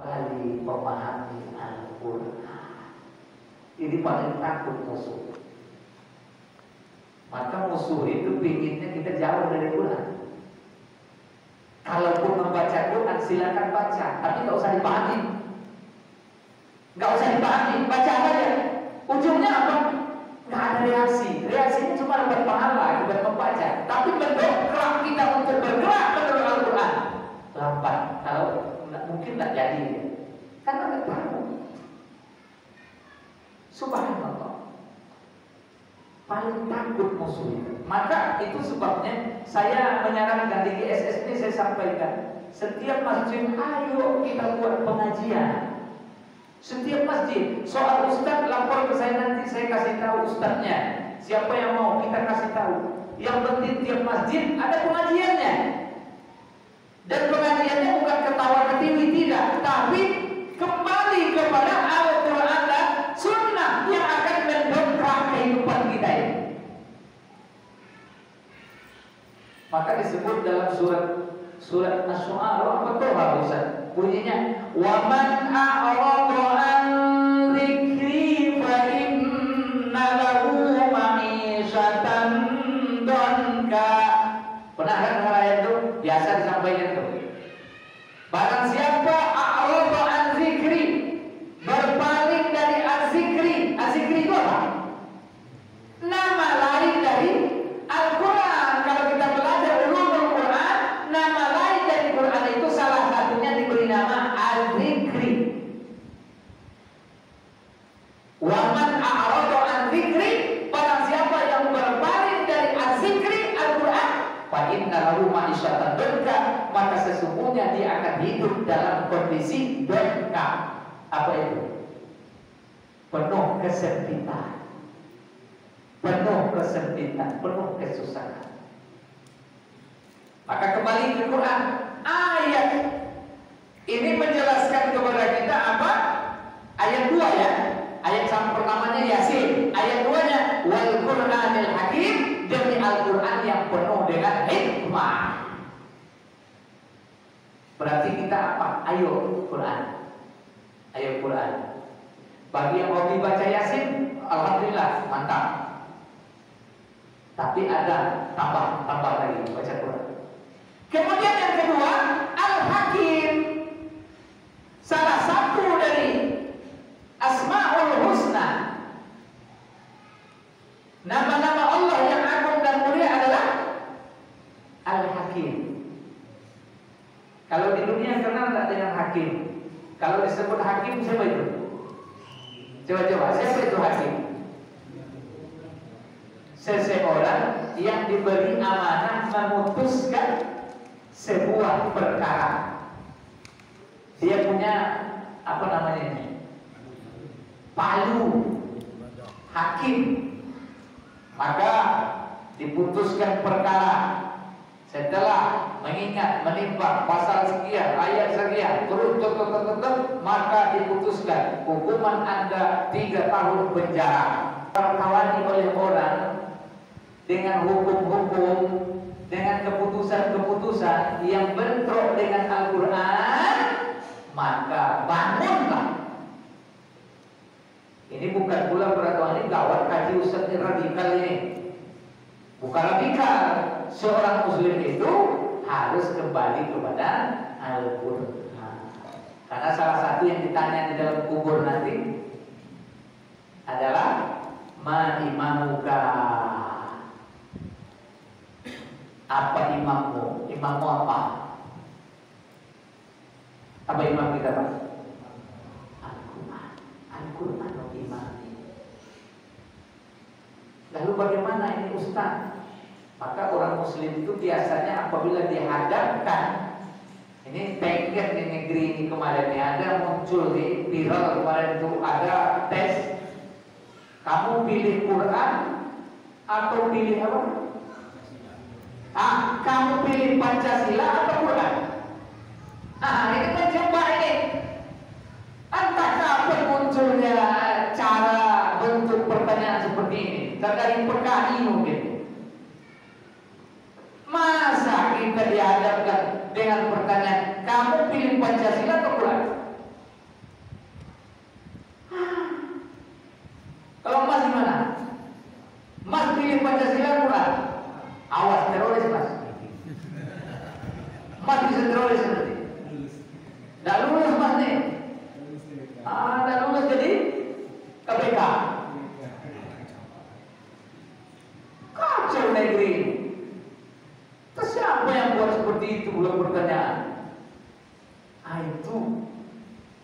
kembali memahami Al-Quran. Ini paling takut musuh. Maka musuh itu pinginnya kita jauh dari Quran. Kalaupun membaca Quran silakan baca, tapi nggak usah dipahami. Nggak usah dipahami, baca aja. Ujungnya apa? Nggak ada reaksi. Reaksinya cuma dapat pahala, dapat membaca. Tapi mendongkrak kita untuk bergerak menurut Al-Quran lambat. Kalau mungkin nggak jadi, karena nggak tahu. Subhanallah. Paling takut musuh itu. Maka itu sebabnya saya menyarankan di GSS ini, saya sampaikan, setiap masjid ayo kita buat pengajian. Setiap masjid, soal ustaz lapor ke saya, nanti saya kasih tahu ustaznya. Siapa yang mau kita kasih tahu. Yang penting tiap masjid ada pengajiannya. Dan pengajiannya bukan ketawa ketiwi, tidak, tapi kembali kepada Al-Quran dan Sunnah yang akan mendongkrak kehidupan kita ini. Maka disebut dalam surat Asy-Syu'ara, apa tuh harusan bunyinya, wa man a'rada an dzikri fa inna lahu ma'isyatan danka. Pernah kan ayat itu biasa disampaikan tuh. Barang siapa a'rada an dzikri, berpaling dari az-zikri. Az-zikri itu apa? Nama lain dari Al-Quran. Kalau kita belajar ulumul Quran, nama lain dari Quran itu salah satunya diberi nama az-zikri. Wa man a'rada an dzikri, barang siapa yang berpaling dari az-zikri Al-Quran, fa inna lahu ma'isyatan danka, maka sesungguhnya dia akan hidup dalam kondisi danka. Apa itu? Penuh kesempitan, penuh kesempitan, penuh kesusahan. Maka kembali ke Quran, ayat ini menjelaskan kepada kita apa? Ayat 2 ya. Ayat yang pertamanya Yasin, ayat 2-nya wal Qur'anil Hakim, demi Al-Quran yang penuh dengan hikmah. Berarti kita apa? Ayo Quran. Ayo Quran. Bagi yang hobi baca Yasin, alhamdulillah, mantap. Tapi ada tambah lagi baca Quran. Kemudian yang kedua, Al-Hakim. Salah satu dari Asmaul Husna, nama-nama Allah yang agung dan mulia adalah Al-Hakim. Kalau di dunia kenal tak dengan Hakim? Kalau disebut Hakim, siapa itu? Coba, siapa itu Hakim? Seseorang yang diberi amanah memutuskan sebuah perkara. Dia punya apa namanya ini? Palu, hakim. Maka diputuskan perkara. Setelah mengingat, menimbang pasal sekian, ayat sekian, terus maka diputuskan hukuman Anda 3 tahun penjara. Tertawani oleh orang dengan hukum-hukum, dengan keputusan-keputusan yang bentrok dengan Al-Quran, maka bangunlah. Ini bukan pula beraturan ini gawat kaji ustaz radikal ini. Bukan radikal. Seorang muslim itu harus kembali kepada Al-Quran. Karena salah satu yang ditanya di dalam kubur nanti adalah ma imamuka. Apa imammu? Imammu apa? Apa imam kita, Pak? Al-Quran. Al-Quran imam. Lalu bagaimana ini Ustaz? Maka orang muslim itu biasanya apabila dihadapkan, ini tengger di negeri ini kemarin ini ada muncul di viral kemarin itu ada tes, kamu pilih Quran atau pilih apa? Kamu pilih Pancasila atau Quran? Ini mencoba ini. Entah kapan munculnya cara bentuk pertanyaan seperti ini. Dari PKI mungkin. Masa kita dihadapkan dengan pertanyaan, kamu pilih Pancasila atau Quran? Nggak lulus mas nih. Nggak lulus jadi KPK. Kacau negeri. Terus siapa yang buat seperti itu? Belum pertanyaan. Itu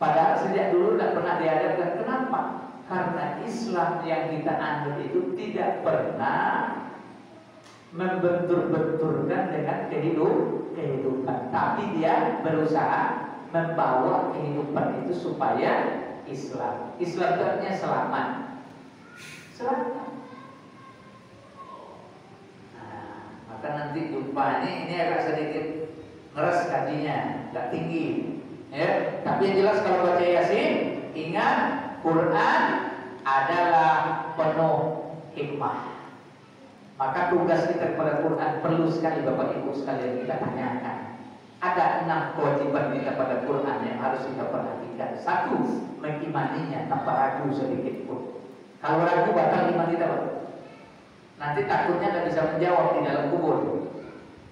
padahal sejak dulu tidak pernah diajarkan. Kenapa? Karena Islam yang kita anut itu tidak pernah membentur-benturkan dengan kehidupan, tapi dia berusaha membawa kehidupan itu supaya Islam itu artinya selamat. Maka nanti jumpa ini agak sedikit ngeres kajinya, nggak tinggi, ya. Tapi yang jelas kalau baca Yasin, ingat Quran adalah penuh hikmah. Maka tugas kita kepada Quran perlu sekali Bapak Ibu sekalian kita tanyakan. Ada 6 kewajiban kita pada Quran yang harus kita perhatikan. 1, mengimaninya tanpa ragu sedikit pun. Kalau ragu batal iman kita, Pak. Nanti takutnya tidak bisa menjawab di dalam kubur.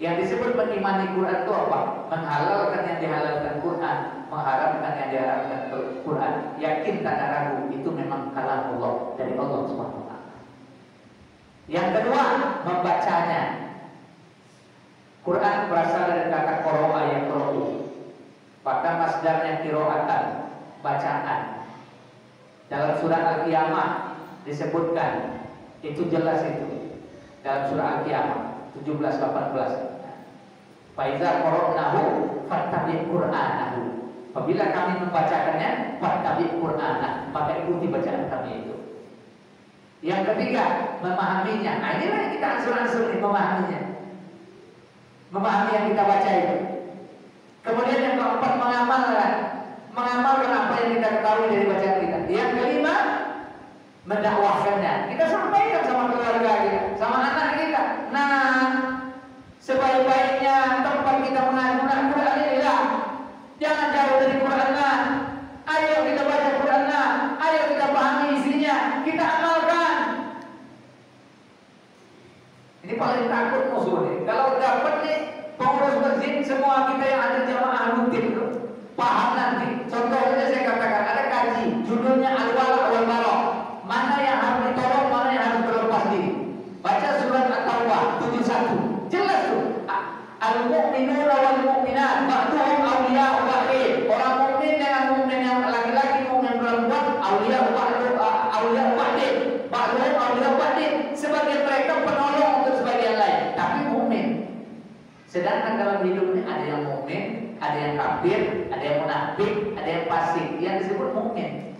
Yang disebut mengimani Quran itu apa? Menghalalkan yang dihalalkan Quran, mengharamkan yang diharamkan Quran. Yakin tanpa ragu itu memang kalam Allah dari Allah Subhanahu wa taala. Yang kedua, membacanya. Quran berasal dari kata qira'a yang qira'u. Maka masdarnya qira'atan, bacaan. Dalam surah Al-Qiyamah disebutkan, itu jelas itu. Dalam surah Al-Qiyamah 17-18. Faiza qara'nahu fattabi' Qur'anahu. Apabila kami membacakannya, fattabi' Qur'ana, maka ikuti bacaan kami itu. Yang ketiga, memahaminya. Inilah yang kita ansur-ansur nih, memahaminya. Memahami yang kita baca itu. Kemudian yang keempat, mengamalkan apa yang kita ketahui dari bacaan kita. Yang kelima, mendakwahkannya. Kita sampaikan sama keluarga kita, sama anak kita. Nah, sebaik-baiknya tempat kita mengajar Quran inilah. Jangan jauh dari Quran. Ayo kita baca Quran. Ayo kita pahami isinya. Kita amalkan. Ini paling takut musuh nih. Kalau dapat nih pengurus masjid semua kita yang ada jamaah rutin paham nanti. Contohnya saya katakan ada kaji judulnya Al-Wala wal Bara. Mana yang harus ditolong, mana yang harus berlepas diri. Baca surat At-Taubah 71. Jelas tuh. Al-mu'minuna wal mu'minat ba'duhum awliya'u ba'din. Orang mukmin dengan mukmin yang laki-laki, mukmin perempuan, awliya'u ba'din. Ba'duhum awliya'u ba'din. Sebagian mereka penolong untuk sebagian lain, tapi mukmin. Sedangkan dalam hidupnya ada yang mukmin, ada yang kafir, ada yang munafik, ada yang fasik. Yang disebut mukmin.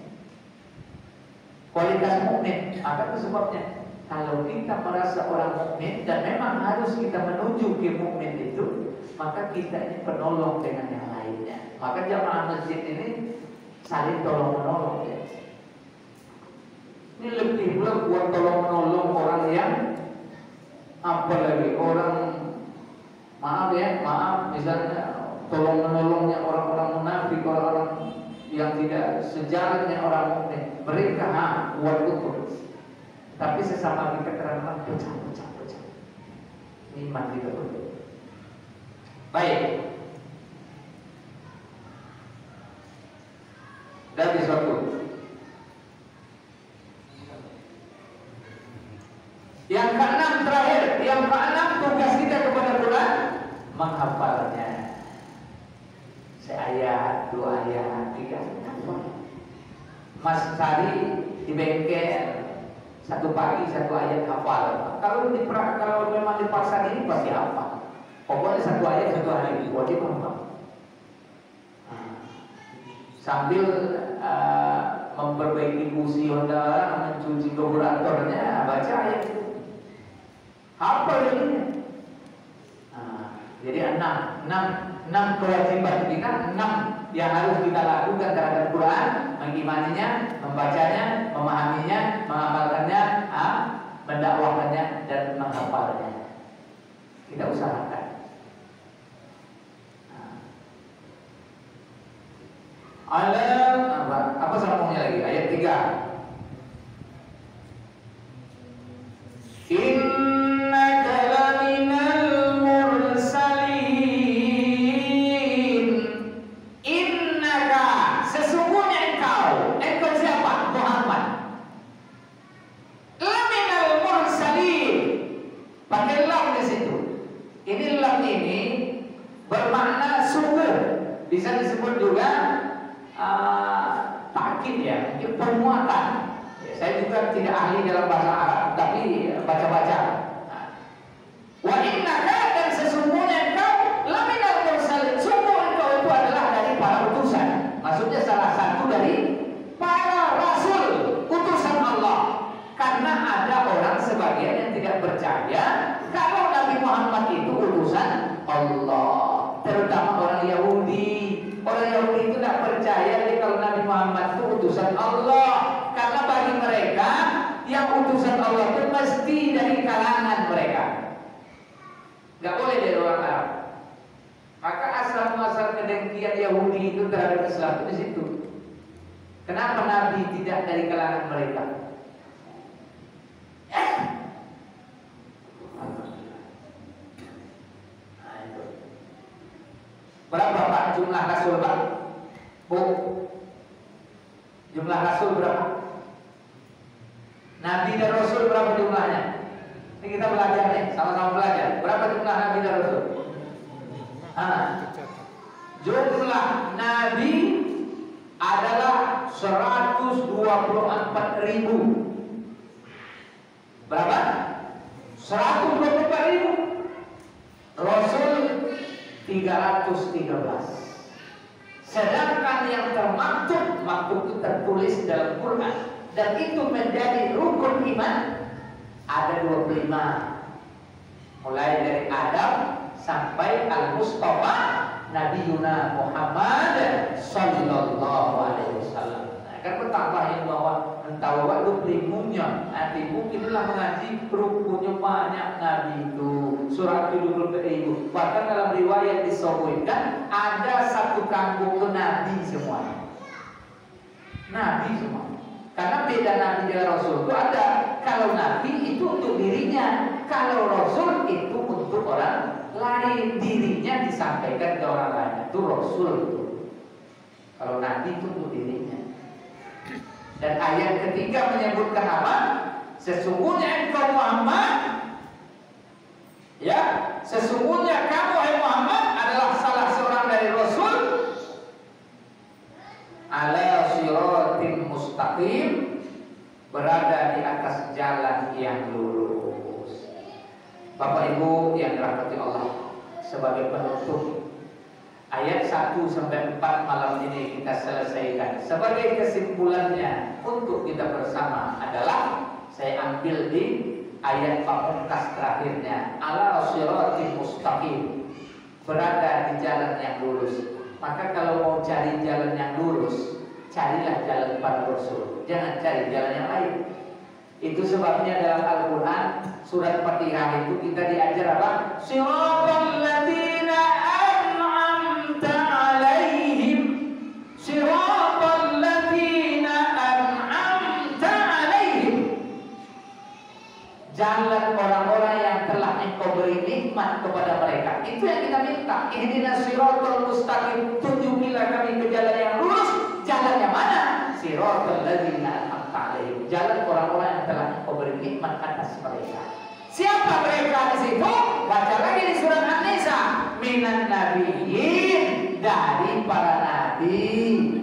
Kualitas mukmin. Maka itu sebabnya kalau kita merasa orang mukmin dan memang harus kita menuju ke mukmin itu, maka kita ini penolong dengan yang lainnya. Maka jamaah masjid ini saling tolong menolong ya. Ini lebih pula buat tolong menolong orang yang apalagi orang maaf misalnya tolong menolongnya orang-orang munafik, orang-orang yang tidak sejalannya orang mukmin. Mereka buat betul. Tapi sesama kita kadang-kadang pecah. Iman kita betul. Baik. Dan satu. Yang keenam terakhir, tugas kita kepada Quran menghafalnya. Seayat, 2 ayat, 3 ayat. Mas cari di bengkel 1 pagi 1 ayat hafal. Kalau memang dipaksa ini pasti hafal. Pokoknya 1 ayat 1 hari wajib hafal. Sambil memperbaiki busi Honda, mencuci karburatornya, baca ayat itu. Hafal ini. Jadi 6 kewajiban kita, 6 yang harus kita lakukan terhadap Quran, mengimaninya, membacanya, memahaminya, mengamalkannya, mendakwahkannya, dan menghafalnya. Kita usahakan. Apa sambungnya lagi? Ayat 3. Innaka laminal mursalin. Inna Bisa disebut juga takkid ya, mungkin penguatan. Ya, saya juga tidak ahli dalam bahasa Arab, tapi baca-baca. Wa innaka, dan sesungguhnya engkau laminal mursalin, sungguh engkau itu adalah dari para utusan. Maksudnya salah satu dari para rasul, utusan Allah. Karena ada orang sebagian yang tidak percaya kalau Nabi Muhammad itu utusan Allah, terutama orang Yahudi. Orang Yahudi itu tidak percaya kalau Nabi Muhammad itu utusan Allah, karena bagi mereka yang utusan Allah itu mesti dari kalangan mereka, nggak boleh dari orang Arab. Maka asal-muasal kedengkian Yahudi itu terhadap Islam itu di situ. Kenapa Nabi tidak dari kalangan mereka? Berapa Pak jumlah Rasul Pak? Bu, jumlah Rasul berapa? Nabi dan Rasul berapa jumlahnya? Ini kita belajar nih, sama-sama belajar. Berapa jumlah Nabi dan Rasul? Jumlah Nabi adalah 124.000. Berapa? 124.000. Rasul 313. Sedangkan yang termaktub, maktub itu tertulis dalam Quran dan itu menjadi rukun iman, ada 25. Mulai dari Adam sampai Al-Mustafa Nabi Yuna Muhammad Sallallahu Alaihi Wasallam. Kan bertambah yang bawa entah waktu primunya nanti mungkinlah mengaji rukunnya banyak Nabi itu surat 70.000. Bahkan dalam riwayat disebutkan ada satu kampung ke Nabi semua. Nabi semua. Karena beda Nabi dengan Rasul itu ada. Kalau Nabi itu untuk dirinya, kalau Rasul itu untuk orang lain, dirinya disampaikan ke orang lain. Itu Rasul itu. Kalau Nabi itu untuk dirinya. Dan ayat ketiga menyebutkan apa? Sesungguhnya engkau Muhammad, ya, sesungguhnya kamu hai Muhammad adalah salah seorang dari Rasul ala siratim mustaqim, berada di atas jalan yang lurus. Bapak Ibu yang dirahmati Allah, sebagai penutup ayat 1-4 malam ini kita selesaikan. Sebagai kesimpulannya untuk kita bersama adalah saya ambil di ayat pamungkas terakhirnya, ala siratim mustaqim, berada di jalan yang lurus. Maka kalau mau cari jalan yang lurus, carilah jalan para Rasul, jangan cari jalan yang lain. Itu sebabnya dalam Al-Quran surat Fatihah itu kita diajar apa? Siratal ladzina an'amta alaihim, siratal ladzina an'amta alaihim, jalan orang-orang yang telah engkau beri nikmat kepada mereka. Itu yang kita minta. Ihdinas siratal mustaqim, tunjukilah kami ke jalan yang lurus. Jalan yang mana? Siratal ladzina an'amta alaihim, jalan orang-orang yang telah engkau beri nikmat atas mereka. Siapa mereka di situ? Baca lagi di surat An-Nisa. Minan nabiyyin, dari para nabi,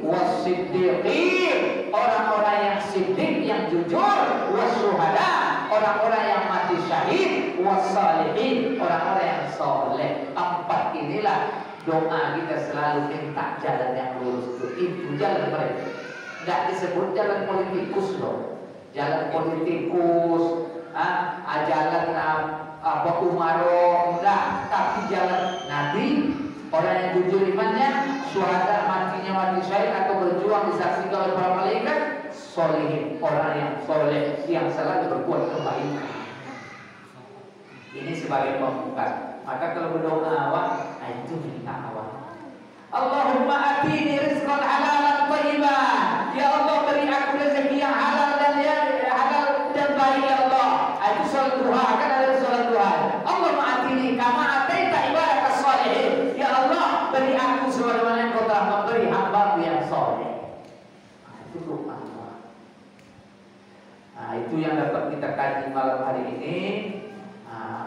wasiddiqin, orang-orang yang siddiq, yang jujur, wasyuhada, orang-orang yang mati syahid, wassalihin, orang-orang yang soleh. Empat inilah doa kita selalu minta jalan yang lurus. Itu jalan mereka. Nggak disebut jalan politikus loh. Jalan politikus, jalan apa umaro, enggak. Tapi jalan Nabi, orang yang jujur imannya, syuhada, matinya mati syahid atau berjuang disaksikan oleh para malaikat, solihin, orang yang soleh, yang selalu berbuat kebaikan. Ini sebagai pembuka. Maka kalau berdoa awak, itu minta awak. Allahumma atini rizqan halalan thayyiban. Ya Allah, beri aku rezeki yang halal dan halal dan baik ya Allah. Itu salat duha, kan ada salat duha. Allahumma atini kama ataita ibadakas sholihin. Ya Allah, beri aku sebagaimana Engkau telah memberi hamba-Mu yang saleh. Itu doa. Itu yang dapat kita kaji malam hari ini.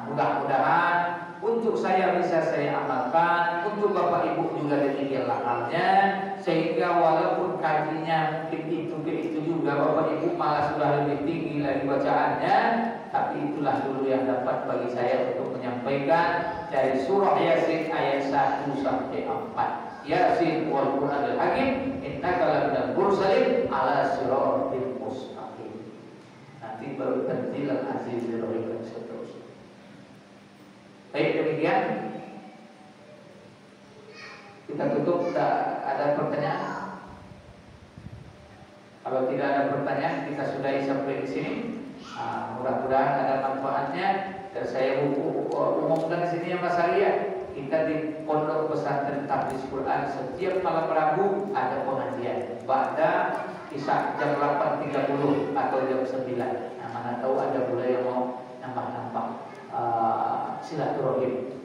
Mudah-mudahan untuk saya bisa saya amalkan, untuk Bapak Ibu juga demikianlah halnya, sehingga walaupun kajinya itu juga Bapak Ibu malah sudah lebih tinggi lagi bacaannya, tapi itulah dulu yang dapat bagi saya untuk menyampaikan dari surah Yasin ayat 1 sampai 4. Yasin wal Qur'anil Hakim innaka laminal mursalin ala siratal mustaqim. Nanti baru tanzilal azizir rahim dan seterusnya. Baik, demikian kita tutup. Ada pertanyaan? Kalau tidak ada pertanyaan, kita sudahi sampai di sini. Mudah-mudahan ada manfaatnya. Dan saya umumkan di sini ya Mas Arya, kita di Pondok Pesantren Tahfiz Quran setiap malam Rabu ada pengajian pada kisah jam 8.30 atau jam 9. Nah, mana tahu ada pula yang mau nambah-nambah silaturahim.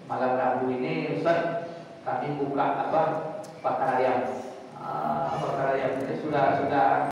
Malam Rabu ini Ustaz, kami buka bakar ayam. Bakar ayam ini sudah